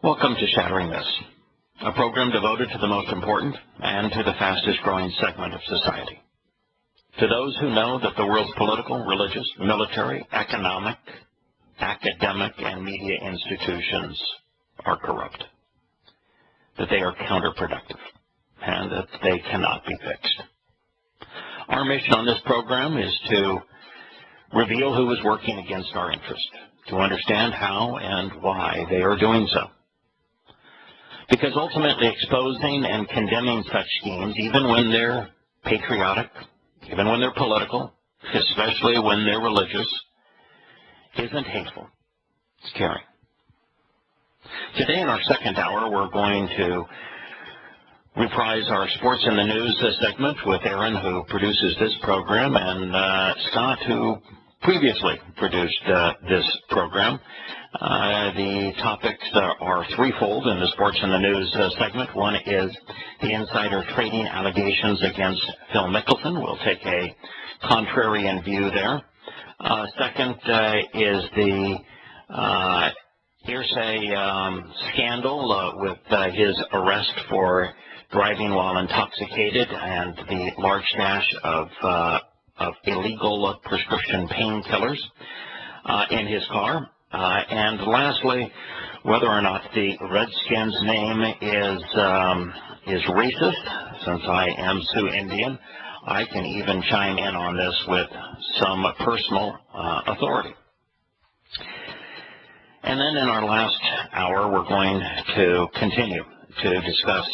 Welcome to Shattering Myths, a program devoted to the most important and to the fastest growing segment of society. To those who know that the world's political, religious, military, economic, academic, and media institutions are corrupt, that they are counterproductive, and that they cannot be fixed. Our mission on this program is to reveal who is working against our interest, to understand how and why they are doing so. Because ultimately exposing and condemning such schemes, even when they're patriotic, even when they're political, especially when they're religious, isn't hateful. It's caring. Today in our second hour, we're going to reprise our Sports in the News segment with Aaron, who produces this program, and Scott, who previously produced this program. The topics are threefold in the Sports in the News segment. One is the insider trading allegations against Phil Mickelson. We'll take a contrarian view there. Second is the hearsay scandal with his arrest for driving while intoxicated and the large stash of illegal prescription painkillers in his car. And lastly, whether or not the Redskins' name is racist. Since I am Sioux Indian, I can even chime in on this with some personal authority. And then in our last hour, we're going to continue to discuss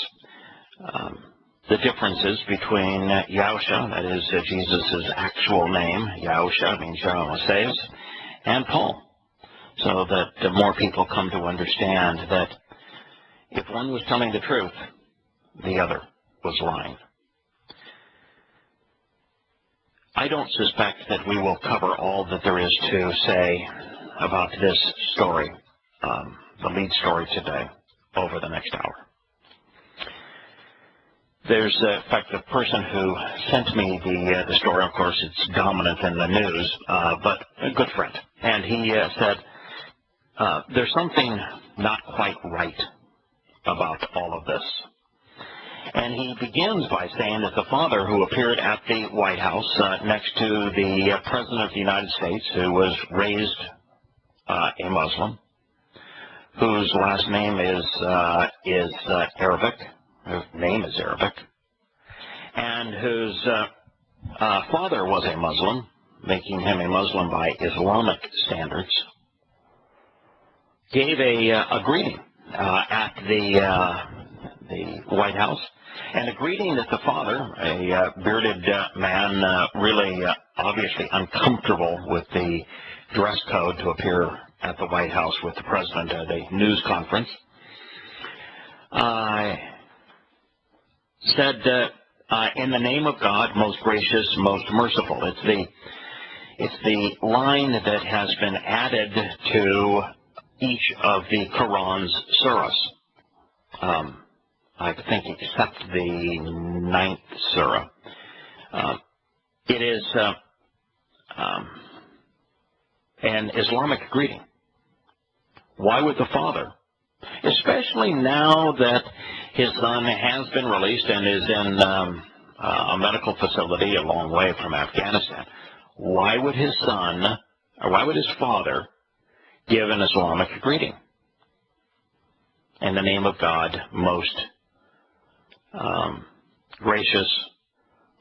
the differences between Yahusha, that is Jesus' actual name. Yahusha means Yahweh saves, and Paul, so that more people come to understand that if one was telling the truth, the other was lying. I don't suspect that we will cover all that there is to say about this story, the lead story today, over the next hour. There's, in fact, the person who sent me the story, of course, it's dominant in the news, but a good friend. And he said, there's something not quite right about all of this. And he begins by saying that the father who appeared at the White House next to the President of the United States, who was raised a Muslim, whose last name is Arabic, whose name is Arabic, and whose father was a Muslim, making him a Muslim by Islamic standards, gave a greeting at the White House, and a greeting that the father, a bearded man, really obviously uncomfortable with the dress code to appear at the White House with the president at a news conference, said, in the name of God, most gracious, most merciful. It's the line that has been added to each of the Quran's surahs. I think except the 9th surah. It is an Islamic greeting. Why would the father, especially now that his son has been released and is in a medical facility a long way from Afghanistan, why would his son, or why would his father, give an Islamic greeting? In the name of God, most gracious,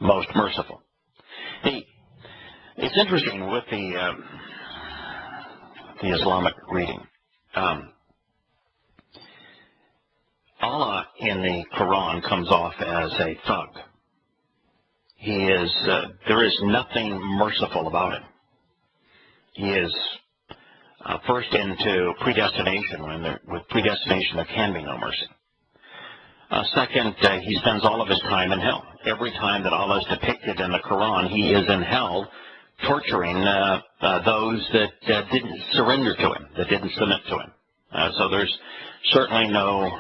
most merciful. It's interesting with the Islamic greeting. Allah in the Quran comes off as a thug. There is nothing merciful about him. He is first into predestination. With predestination, there can be no mercy. Second, he spends all of his time in hell. Every time that Allah is depicted in the Quran, he is in hell, torturing those that didn't surrender to him, that didn't submit to him. So there's certainly no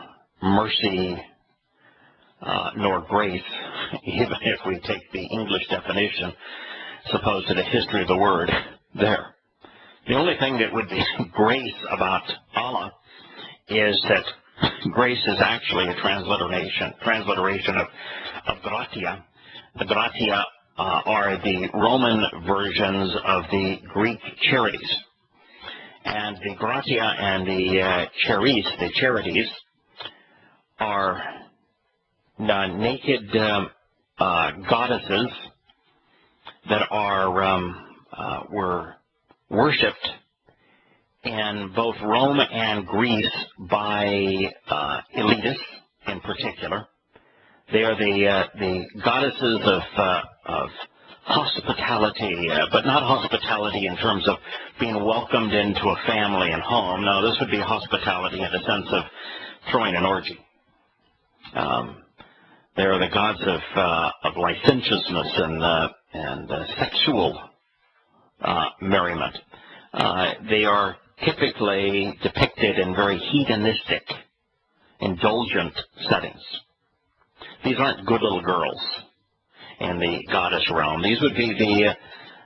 mercy nor grace, even if we take the English definition, supposed to the history of the word there. The only thing that would be grace about Allah is that grace is actually a transliteration of gratia. The gratia are the Roman versions of the Greek charities. And the gratia and the charities, are naked goddesses that were worshipped in both Rome and Greece by elitists in particular. They are the goddesses of hospitality, but not hospitality in terms of being welcomed into a family and home. No, this would be hospitality in the sense of throwing an orgy. They are the gods of licentiousness and sexual merriment. They are typically depicted in very hedonistic, indulgent settings. These aren't good little girls in the goddess realm. These would be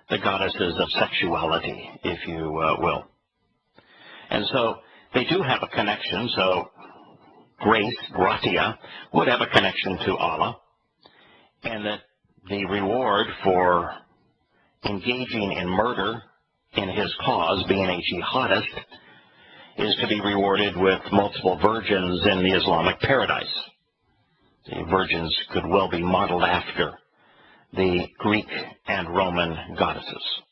the goddesses of sexuality, if you will. And so they do have a connection. So grace, gratia, would have a connection to Allah, and that the reward for engaging in murder in his cause, being a jihadist, is to be rewarded with multiple virgins in the Islamic paradise. The virgins could well be modeled after the Greek and Roman goddesses.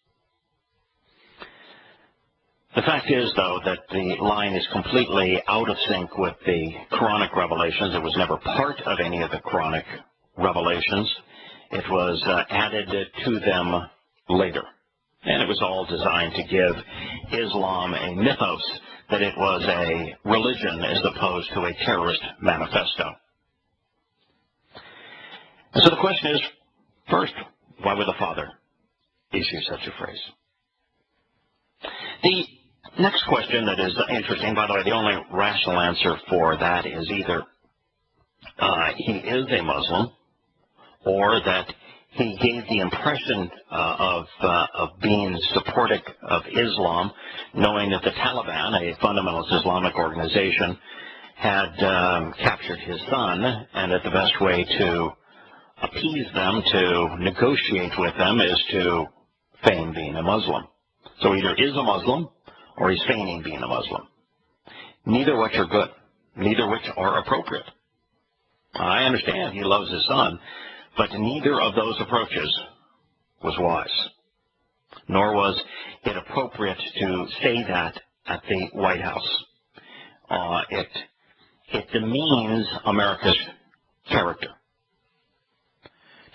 The fact is, though, that the line is completely out of sync with the Quranic revelations. It was never part of any of the Quranic revelations. It was added to them later. And it was all designed to give Islam a mythos that it was a religion as opposed to a terrorist manifesto. And so the question is, first, why would the Father issue such a phrase? The next question that is interesting, by the way, the only rational answer for that is either he is a Muslim, or that he gave the impression of being supportive of Islam, knowing that the Taliban, a fundamentalist Islamic organization, had captured his son, and that the best way to appease them, to negotiate with them, is to feign being a Muslim. So either is a Muslim, or he's feigning being a Muslim. Neither which are good, neither which are appropriate. I understand he loves his son, but neither of those approaches was wise, nor was it appropriate to say that at the White House. It demeans America's character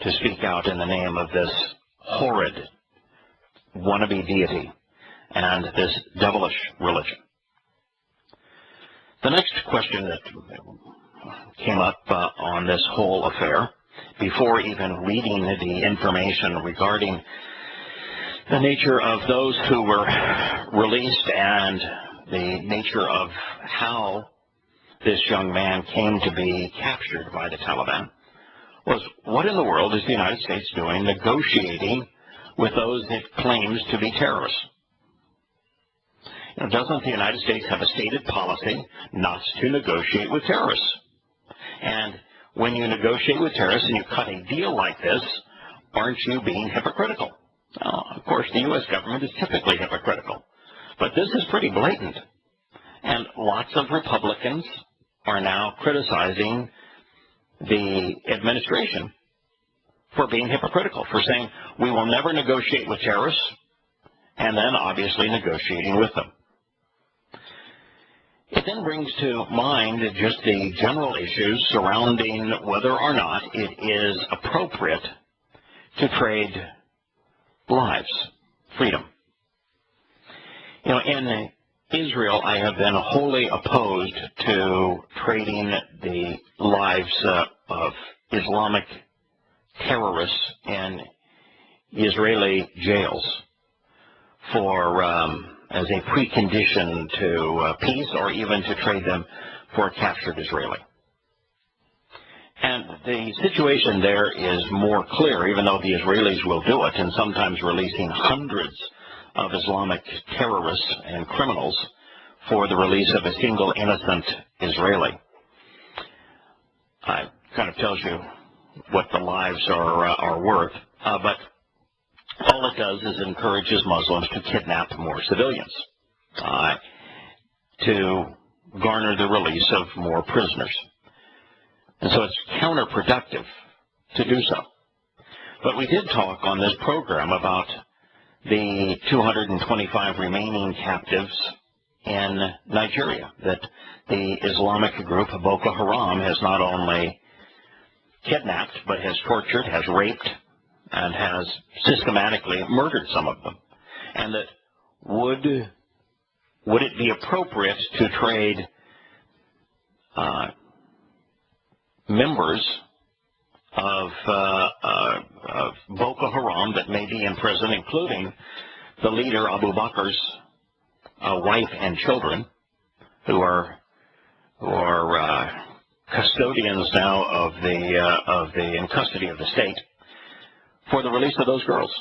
to speak out in the name of this horrid wannabe deity and this devilish religion. The next question that came up on this whole affair, before even reading the information regarding the nature of those who were released and the nature of how this young man came to be captured by the Taliban, was what in the world is the United States doing negotiating with those it claims to be terrorists? Doesn't the United States have a stated policy not to negotiate with terrorists? And when you negotiate with terrorists and you cut a deal like this, aren't you being hypocritical? Of course, the U.S. government is typically hypocritical, but this is pretty blatant. And lots of Republicans are now criticizing the administration for being hypocritical, for saying we will never negotiate with terrorists, and then obviously negotiating with them. It then brings to mind just the general issues surrounding whether or not it is appropriate to trade lives, freedom. In Israel, I have been wholly opposed to trading the lives of Islamic terrorists in Israeli jails for as a precondition to peace, or even to trade them for a captured Israeli. And the situation there is more clear, even though the Israelis will do it, and sometimes releasing hundreds of Islamic terrorists and criminals for the release of a single innocent Israeli. Kind of tells you what the lives are worth, but all it does is encourages Muslims to kidnap more civilians, to garner the release of more prisoners. And so it's counterproductive to do so. But we did talk on this program about the 225 remaining captives in Nigeria that the Islamic group Boko Haram has not only kidnapped, but has tortured, has raped, and has systematically murdered some of them. And that would it be appropriate to trade members of Boko Haram that may be in prison, including the leader Abu Bakr's wife and children, who are custodians now of the in custody of the state, for the release of those girls.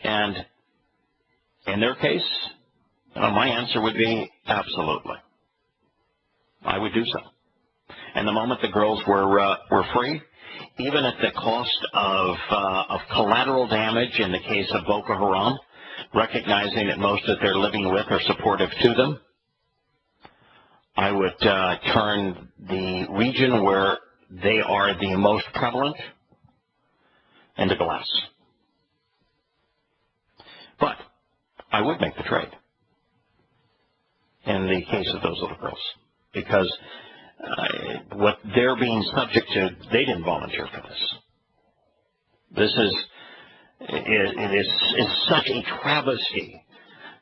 And in their case, my answer would be absolutely. I would do so. And the moment the girls were free, even at the cost of collateral damage in the case of Boko Haram, recognizing that most that they're living with are supportive to them, I would turn the region where they are the most prevalent into glass. But I would make the trade in the case of those little girls, because what they're being subject to, they didn't volunteer for this. This is such a travesty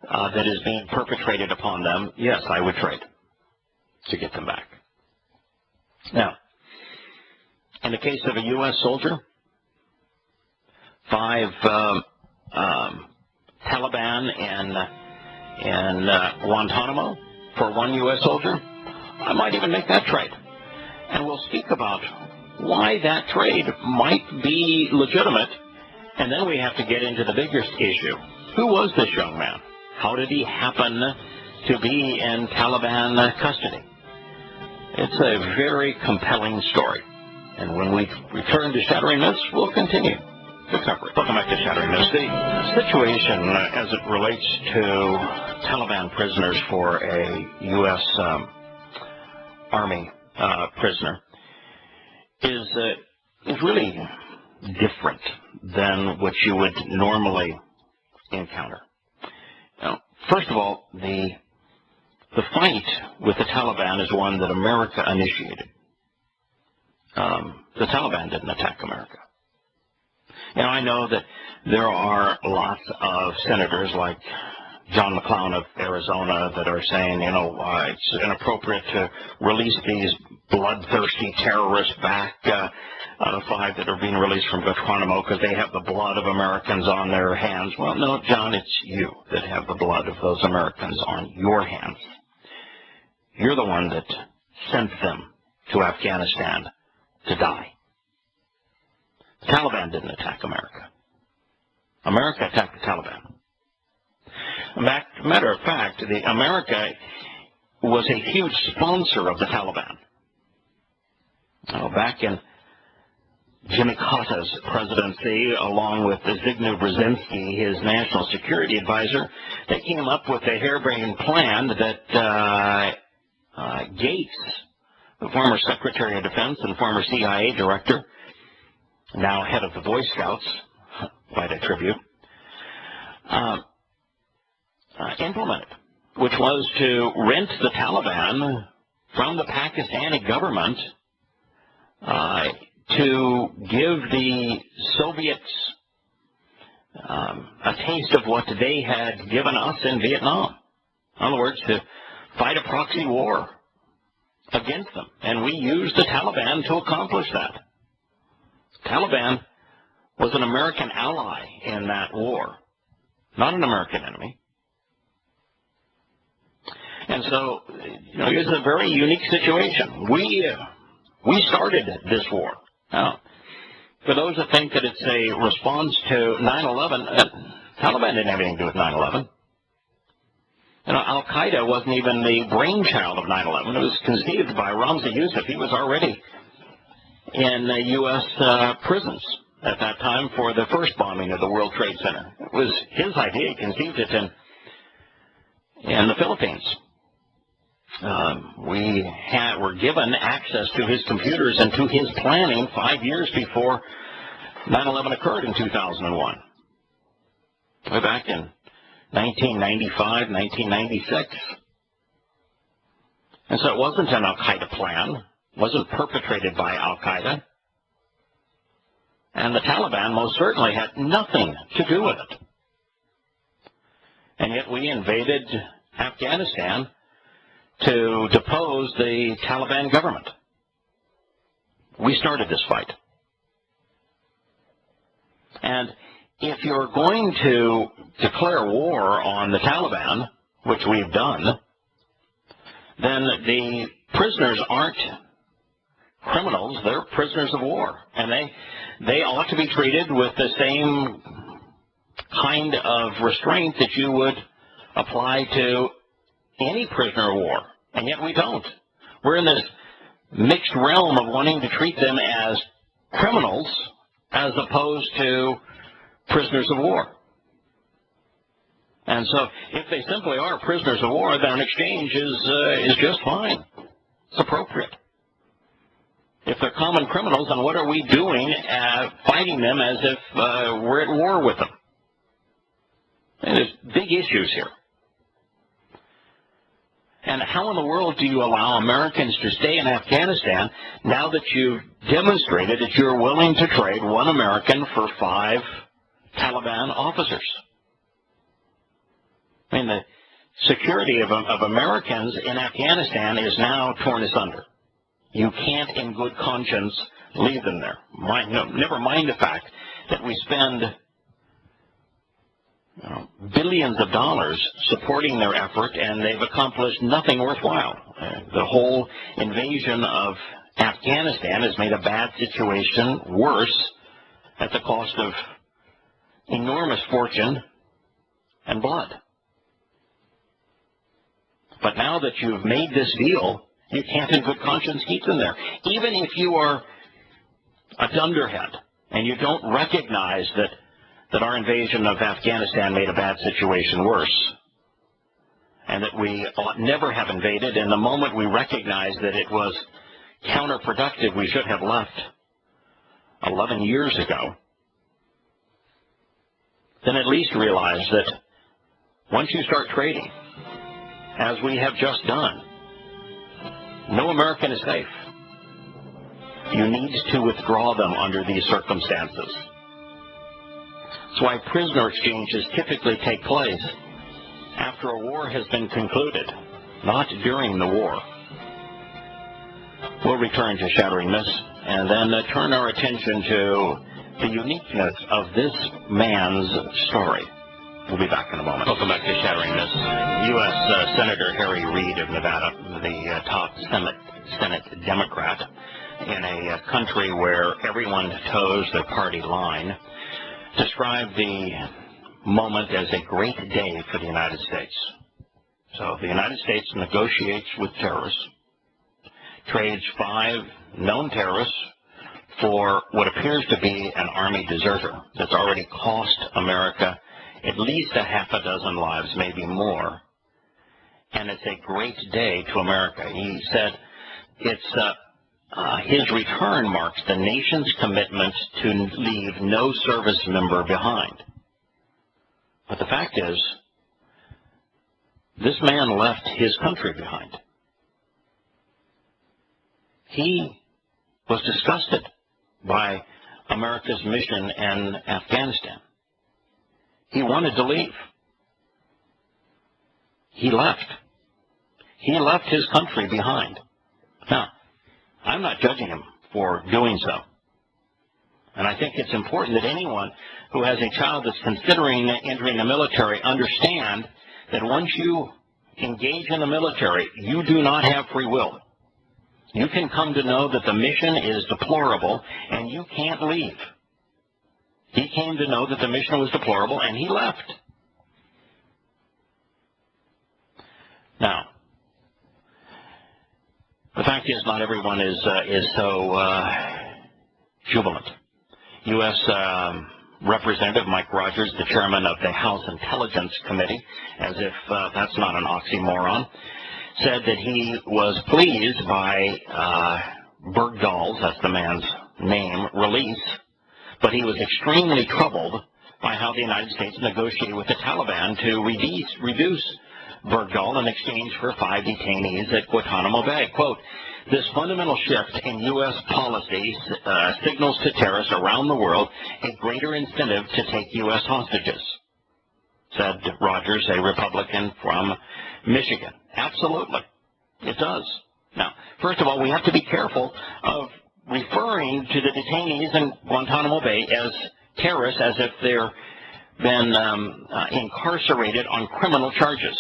that is being perpetrated upon them. Yes, I would trade to get them back. Now, in the case of a U.S. soldier, 5 Taliban in Guantanamo for 1 U.S. soldier, I might even make that trade. And we'll speak about why that trade might be legitimate. And then we have to get into the biggest issue. Who was this young man? How did he happen to be in Taliban custody? It's a very compelling story. And when we return to Shattering Myths, we'll continue to cover it. Welcome back to Shattering Myths. The situation as it relates to Taliban prisoners for a U.S. Army prisoner is really different than what you would normally encounter. Now, first of all, the fight with the Taliban is one that America initiated. The Taliban didn't attack America. Now, I know that there are lots of senators like John McClown of Arizona that are saying, it's inappropriate to release these bloodthirsty terrorists back, 5 that are being released from Guantanamo because they have the blood of Americans on their hands. Well, no, John, it's you that have the blood of those Americans on your hands. You're the one that sent them to Afghanistan to die. The Taliban didn't attack America. America attacked the Taliban. Matter of fact, America was a huge sponsor of the Taliban. Back in Jimmy Carter's presidency, along with Zbigniew Brzezinski, his national security advisor, they came up with a harebrained plan that Gates, the former Secretary of Defense and former CIA director, now head of the Boy Scouts, quite a tribute, implemented, which was to rent the Taliban from the Pakistani government to give the Soviets a taste of what they had given us in Vietnam. In other words, to fight a proxy war against them. And we used the Taliban to accomplish that. Taliban was an American ally in that war, not an American enemy. And so, it's a very unique situation. We started this war. Now, for those that think that it's a response to 9/11, Taliban didn't have anything to do with 9/11. Al-Qaeda wasn't even the brainchild of 9/11. It was conceived by Ramzi Youssef. He was already in U.S. prisons at that time for the first bombing of the World Trade Center. It was his idea. He conceived it in the Philippines. We were given access to his computers and to his planning 5 years before 9/11 occurred in 2001. Way back in 1995, 1996. And so it wasn't an al-Qaeda plan. It wasn't perpetrated by al-Qaeda. And the Taliban most certainly had nothing to do with it. And yet we invaded Afghanistan to depose the Taliban government. We started this fight. And if you're going to declare war on the Taliban, which we've done, then the prisoners aren't criminals, they're prisoners of war. And they ought to be treated with the same kind of restraint that you would apply to any prisoner of war. And yet we don't. We're in this mixed realm of wanting to treat them as criminals as opposed to prisoners of war. And so if they simply are prisoners of war, then an exchange is just fine. It's appropriate. If they're common criminals, then what are we doing fighting them as if we're at war with them? And there's big issues here. And how in the world do you allow Americans to stay in Afghanistan now that you've demonstrated that you're willing to trade one American for 5 Taliban officers? I mean, the security of Americans in Afghanistan is now torn asunder. You can't in good conscience leave them there. Never mind the fact that we spend billions of dollars supporting their effort, and they've accomplished nothing worthwhile. The whole invasion of Afghanistan has made a bad situation worse at the cost of enormous fortune and blood. But now that you've made this deal, you can't in good conscience keep them there. Even if you are a dunderhead and you don't recognize that our invasion of Afghanistan made a bad situation worse, and that we ought never have invaded, and the moment we recognize that it was counterproductive, we should have left 11 years ago, then at least realize that once you start trading, as we have just done, no American is safe. You need to withdraw them under these circumstances. That's why prisoner exchanges typically take place after a war has been concluded, not during the war. We'll return to Shattering Myths and then turn our attention to the uniqueness of this man's story. We'll be back in a moment. Welcome back to Shattering Myths. U.S. Senator Harry Reid of Nevada, the top Senate Democrat in a country where everyone toes their party line, described the moment as a great day for the United States. So the United States negotiates with terrorists, trades 5 known terrorists for what appears to be an Army deserter that's already cost America at least a half a dozen lives, maybe more. And it's a great day to America. He said his return marks the nation's commitment to leave no service member behind. But the fact is, this man left his country behind. He was disgusted by America's mission in Afghanistan. He wanted to leave. He left. He left his country behind. Now, I'm not judging him for doing so. And I think it's important that anyone who has a child that's considering entering the military understand that once you engage in the military, you do not have free will. You can come to know that the mission is deplorable and you can't leave. He came to know that the mission was deplorable and he left. Now, the fact is not everyone is so jubilant. U.S. Representative Mike Rogers, the chairman of the House Intelligence Committee, as if that's not an oxymoron, said that he was pleased by Bergdahl's, that's the man's name, release, but he was extremely troubled by how the United States negotiated with the Taliban to reduce Bergdahl in exchange for 5 detainees at Guantanamo Bay. Quote, "This fundamental shift in U.S. policy signals to terrorists around the world a greater incentive to take U.S. hostages," said Rogers, a Republican from Michigan. Absolutely, it does. Now, first of all, we have to be careful of referring to the detainees in Guantanamo Bay as terrorists as if they're been incarcerated on criminal charges.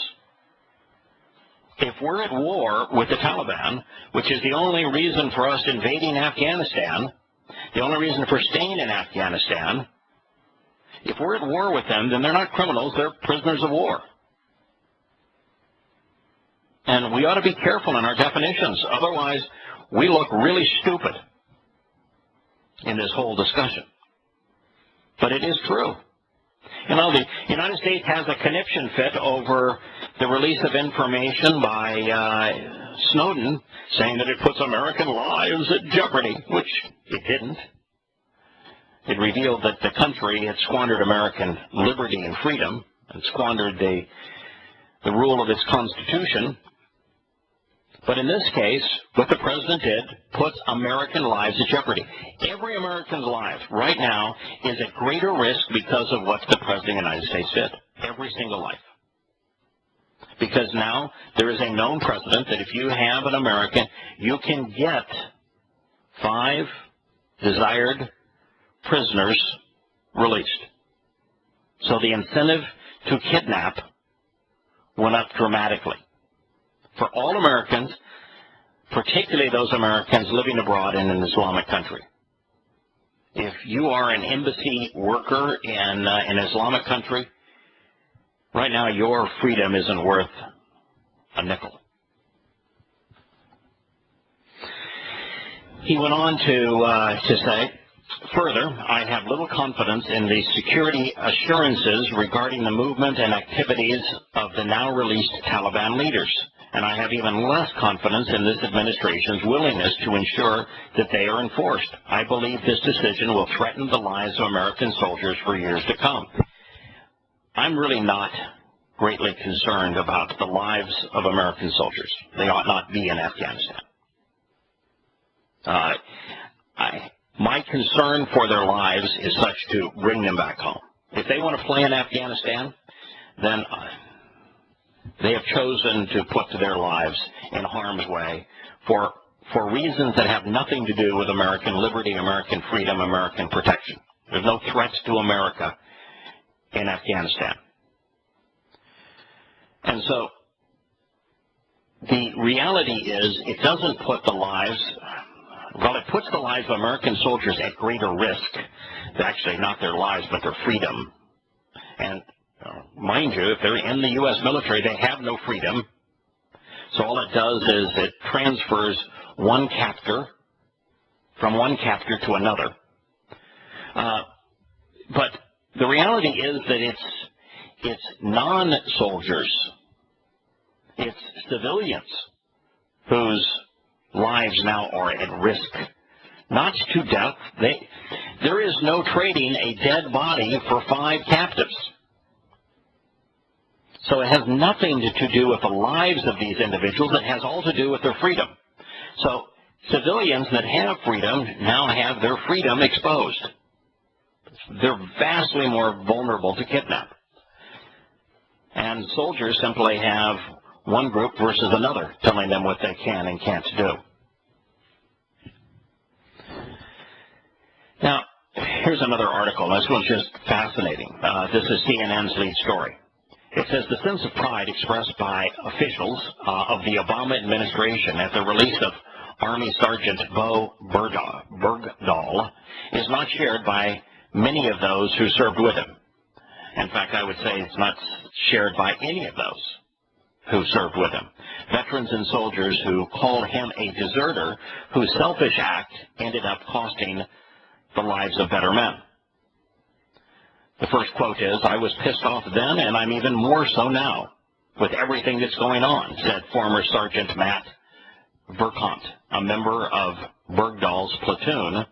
If we're at war with the Taliban, which is the only reason for us invading Afghanistan, the only reason for staying in Afghanistan, if we're at war with them, then they're not criminals, they're prisoners of war. And we ought to be careful in our definitions, otherwise we look really stupid in this whole discussion. But it is true. You know, the United States has a conniption fit over the release of information by Snowden saying that it puts American lives at jeopardy, which it didn't. It revealed that the country had squandered American liberty and freedom and squandered the rule of its Constitution. But in this case, what the president did puts American lives at jeopardy. Every American's life right now is at greater risk because of what the president of the United States did. Every single life. Because now there is a known precedent that if you have an American, you can get 5 desired prisoners released. So the incentive to kidnap went up dramatically. For all Americans, particularly those Americans living abroad in an Islamic country. If you are an embassy worker in an Islamic country, right now your freedom isn't worth a nickel. He went on to say, further, I have little confidence in the security assurances regarding the movement and activities of the now released Taliban leaders. And I have even less confidence in this administration's willingness to ensure that they are enforced. I believe this decision will threaten the lives of American soldiers for years to come. I'm really not greatly concerned about the lives of American soldiers. They ought not be in Afghanistan. My concern for their lives is such to bring them back home. If they want to play in Afghanistan, then they have chosen to put their lives in harm's way for reasons that have nothing to do with American liberty, American freedom, American protection. There's no threats to America in Afghanistan. And so the reality is it doesn't put the lives, well, it puts the lives of American soldiers at greater risk. Actually, not their lives, but their freedom. And mind you, if they're in the U.S. military, they have no freedom. So all it does is it transfers one captor from one captor to another. But the reality is that it's non-soldiers, it's civilians whose lives now are at risk. Not to death. There is no trading a dead body for 5 captives. So it has nothing to do with the lives of these individuals. It has all to do with their freedom. So civilians that have freedom now have their freedom exposed. They're vastly more vulnerable to kidnap. And soldiers simply have one group versus another telling them what they can and can't do. Now, here's another article. This one's just fascinating. This is CNN's lead story. It says the sense of pride expressed by officials of the Obama administration at the release of Army Sergeant Bo Bergdahl is not shared by many of those who served with him. In fact, I would say it's not shared by any of those who served with him, veterans and soldiers who called him a deserter whose selfish act ended up costing the lives of better men. The first quote is, "I was pissed off then, and I'm even more so now with everything that's going on," said former Sergeant Matt Burkont, a member of Bergdahl's platoon,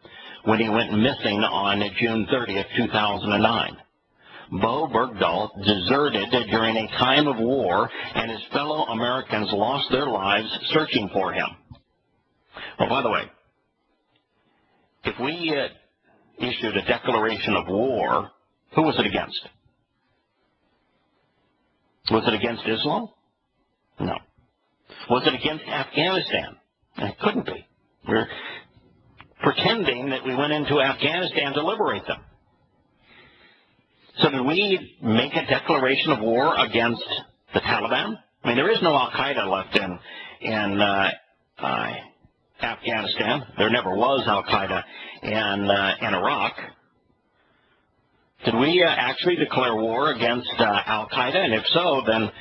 when he went missing on June 30th, 2009. Bo Bergdahl deserted during a time of war, and his fellow Americans lost their lives searching for him. Well, by the way, if we issued a declaration of war, who was it against? Was it against Islam? No. Was it against Afghanistan? It couldn't be. We're pretending that we went into Afghanistan to liberate them. So did we make a declaration of war against the Taliban? I mean, there is no al-Qaeda left in Afghanistan. There never was al-Qaeda in Iraq. Did we actually declare war against al-Qaeda? And if so, then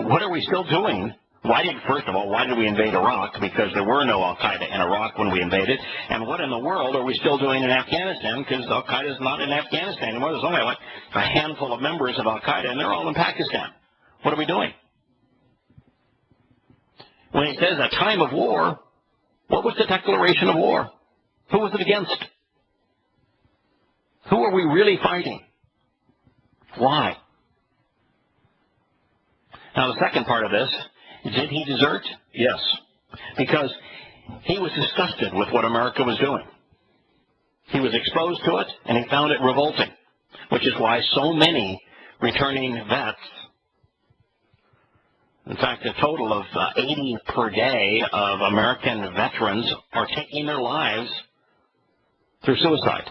what are we still doing? First of all, why did we invade Iraq? Because there were no al-Qaeda in Iraq when we invaded. And what in the world are we still doing in Afghanistan? Because al-Qaeda is not in Afghanistan anymore. There's only like a handful of members of al-Qaeda, and they're all in Pakistan. What are we doing? When he says a time of war, what was the declaration of war? Who was it against? Who are we really fighting? Why? Now, the second part of this, did he desert? Yes. Because he was disgusted with what America was doing. He was exposed to it, and he found it revolting, which is why so many returning vets, in fact, a total of 80 per day of American veterans are taking their lives through suicide.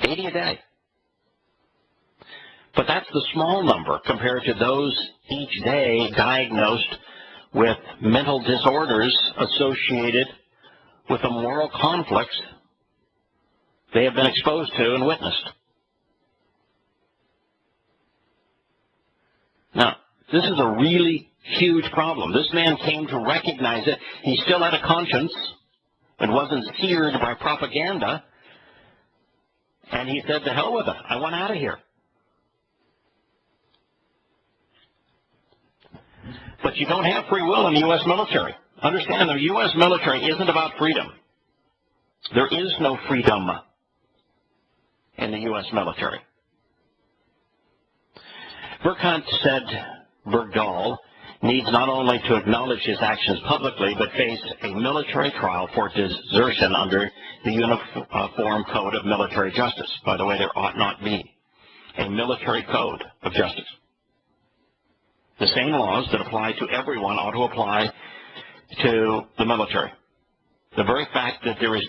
80 a day. But that's the small number compared to those each day diagnosed with mental disorders associated with the moral conflicts they have been exposed to and witnessed. Now, this is a really huge problem. This man came to recognize it. He still had a conscience and wasn't seared by propaganda. And he said, to hell with it. I want out of here. But you don't have free will in the U.S. military. Understand, the U.S. military isn't about freedom. There is no freedom in the U.S. military. Burkont said Bergdahl needs not only to acknowledge his actions publicly, but face a military trial for desertion under the Uniform Code of Military Justice. By the way, there ought not be a military code of justice. The same laws that apply to everyone ought to apply to the military. The very fact that there is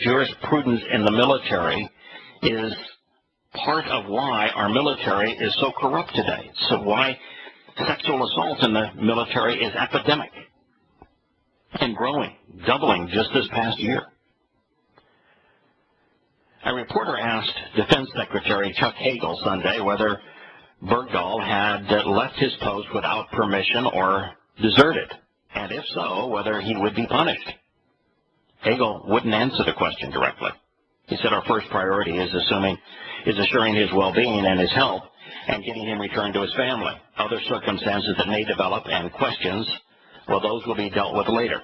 jurisprudence in the military is part of why our military is so corrupt today. So why sexual assault in the military is epidemic and growing, doubling just this past year. A reporter asked Defense Secretary Chuck Hagel Sunday whether Bergdahl had left his post without permission or deserted, and if so, whether he would be punished. Hagel wouldn't answer the question directly. He said our first priority is assuring his well-being and his health and getting him returned to his family. Other circumstances that may develop and questions, well, those will be dealt with later.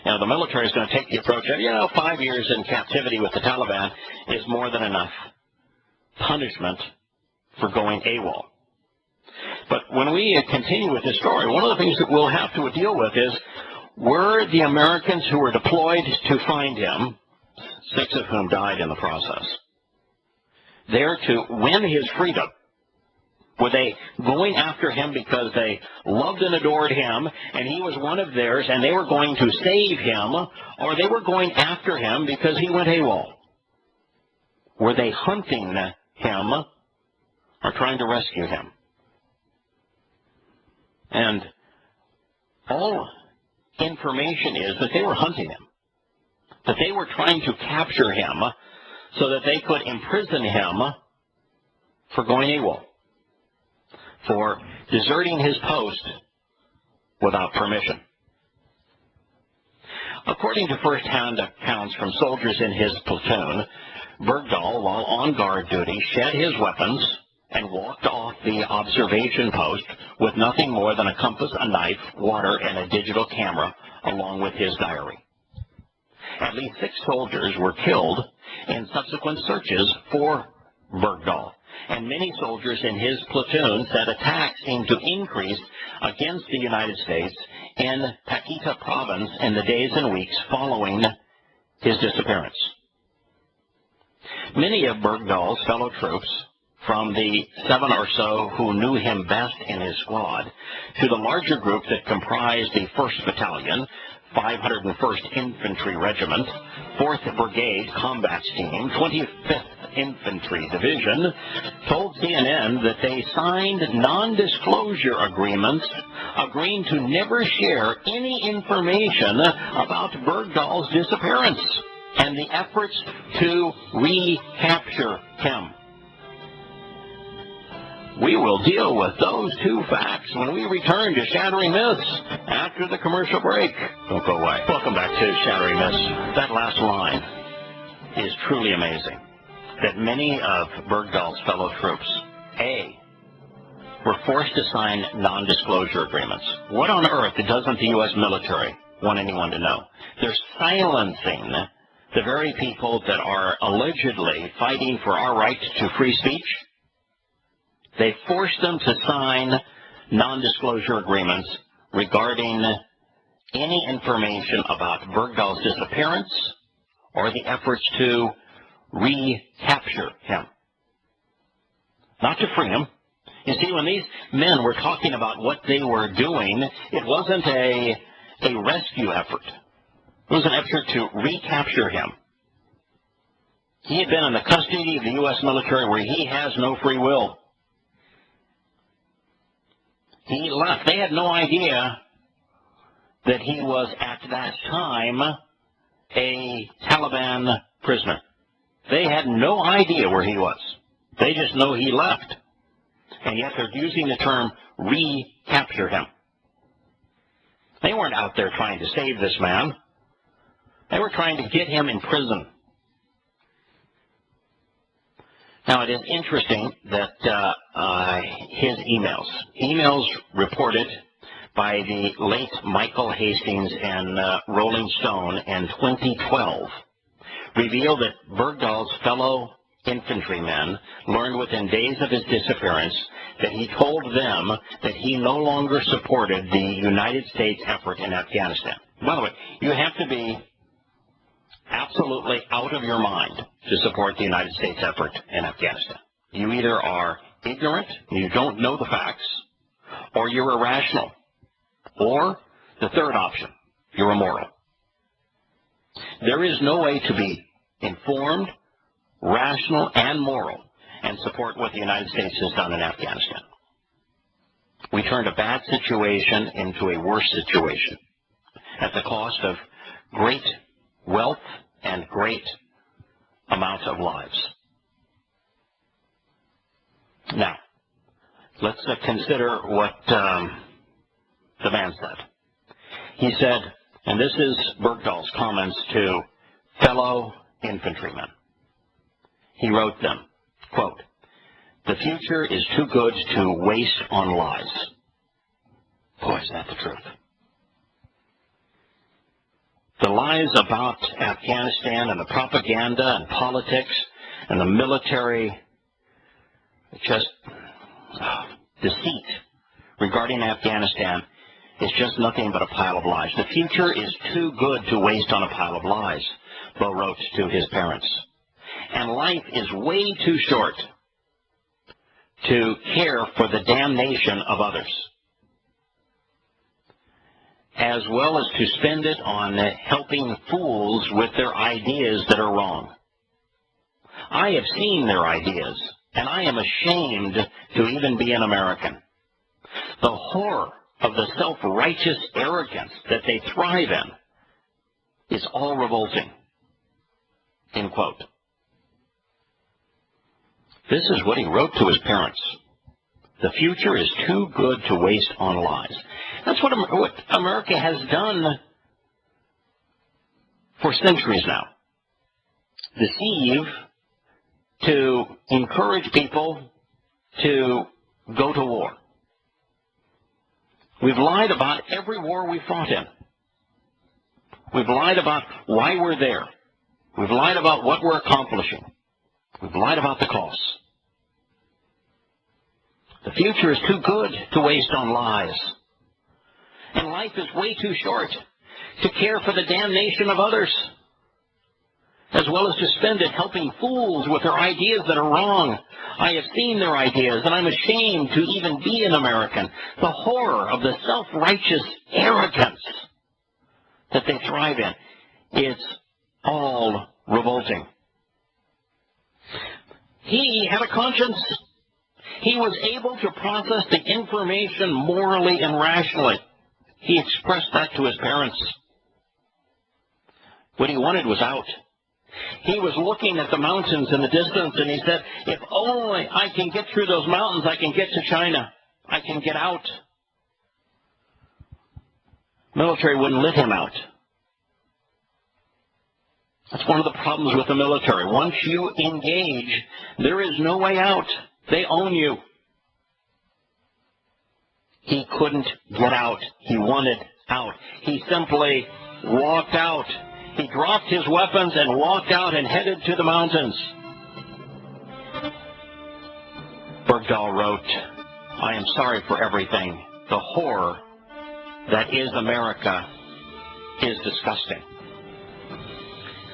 Now, the military is going to take the approach of, 5 years in captivity with the Taliban is more than enough punishment for going AWOL. But when we continue with this story, one of the things that we'll have to deal with is, were the Americans who were deployed to find him, 6 of whom died in the process, there to win his freedom? Were they going after him because they loved and adored him, and he was one of theirs, and they were going to save him, or they were going after him because he went AWOL? Were they hunting him or trying to rescue him? And all information is that they were hunting him, that they were trying to capture him so that they could imprison him for going AWOL, for deserting his post without permission. According to first-hand accounts from soldiers in his platoon, Bergdahl, while on guard duty, shed his weapons and walked off the observation post with nothing more than a compass, a knife, water, and a digital camera, along with his diary. At least 6 soldiers were killed in subsequent searches for Bergdahl, and many soldiers in his platoon said attacks seemed to increase against the United States in Paquita province in the days and weeks following his disappearance. Many of Bergdahl's fellow troops, from the 7 or so who knew him best in his squad, to the larger group that comprised the 1st Battalion, 501st Infantry Regiment, 4th Brigade Combat Team, 25th Infantry Division, told CNN that they signed non-disclosure agreements agreeing to never share any information about Bergdahl's disappearance and the efforts to recapture him. We will deal with those 2 facts when we return to Shattering Myths after the commercial break. Don't go away. Welcome back to Shattering Myths. That last line is truly amazing. That many of Bergdahl's fellow troops, A, were forced to sign non-disclosure agreements. What on earth doesn't the U.S. military want anyone to know? They're silencing the very people that are allegedly fighting for our right to free speech. They forced them to sign non-disclosure agreements regarding any information about Bergdahl's disappearance or the efforts to recapture him. Not to free him. You see, when these men were talking about what they were doing, it wasn't a rescue effort. It was an effort to recapture him. He had been in the custody of the U.S. military where he has no free will. He left. They had no idea that he was, at that time, a Taliban prisoner. They had no idea where he was. They just know he left. And yet they're using the term recapture him. They weren't out there trying to save this man. They were trying to get him in prison. Now, it is interesting that his emails reported by the late Michael Hastings and Rolling Stone in 2012, reveal that Bergdahl's fellow infantrymen learned within days of his disappearance that he told them that he no longer supported the United States effort in Afghanistan. By the way, you have to be absolutely out of your mind to support the United States effort in Afghanistan. You either are ignorant, you don't know the facts, or you're irrational, or the third option, you're immoral. There is no way to be informed, rational, and moral and support what the United States has done in Afghanistan. We turned a bad situation into a worse situation at the cost of great wealth and great amount of lives. Now, let's consider what the man said. He said, and this is Bergdahl's comments to fellow infantrymen. He wrote them, quote, "The future is too good to waste on lies." Boy, is that the truth. The lies about Afghanistan and the propaganda and politics and the military, just deceit regarding Afghanistan is just nothing but a pile of lies. The future is too good to waste on a pile of lies, Bo wrote to his parents. And life is way too short to care for the damnation of others, as well as to spend it on helping fools with their ideas that are wrong. I have seen their ideas, and I am ashamed to even be an American. The horror of the self-righteous arrogance that they thrive in is all revolting. End quote. This is what he wrote to his parents. The future is too good to waste on lies. That's what America has done for centuries now. Deceive to encourage people to go to war. We've lied about every war we fought in. We've lied about why we're there. We've lied about what we're accomplishing. We've lied about the costs. The future is too good to waste on lies. And life is way too short to care for the damnation of others, as well as to spend it helping fools with their ideas that are wrong. I have seen their ideas, and I'm ashamed to even be an American. The horror of the self-righteous arrogance that they thrive in. It's all revolting. He had a conscience. He was able to process the information morally and rationally. He expressed that to his parents. What he wanted was out. He was looking at the mountains in the distance, and he said, if only I can get through those mountains, I can get to China. I can get out. Military wouldn't let him out. That's one of the problems with the military. Once you engage, there is no way out. They own you. He couldn't get out. He wanted out. He simply walked out. He dropped his weapons and walked out and headed to the mountains. Bergdahl wrote, I am sorry for everything. The horror that is America is disgusting.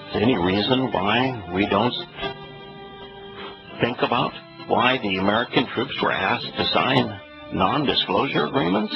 Is there any reason why we don't think about why the American troops were asked to sign non-disclosure agreements?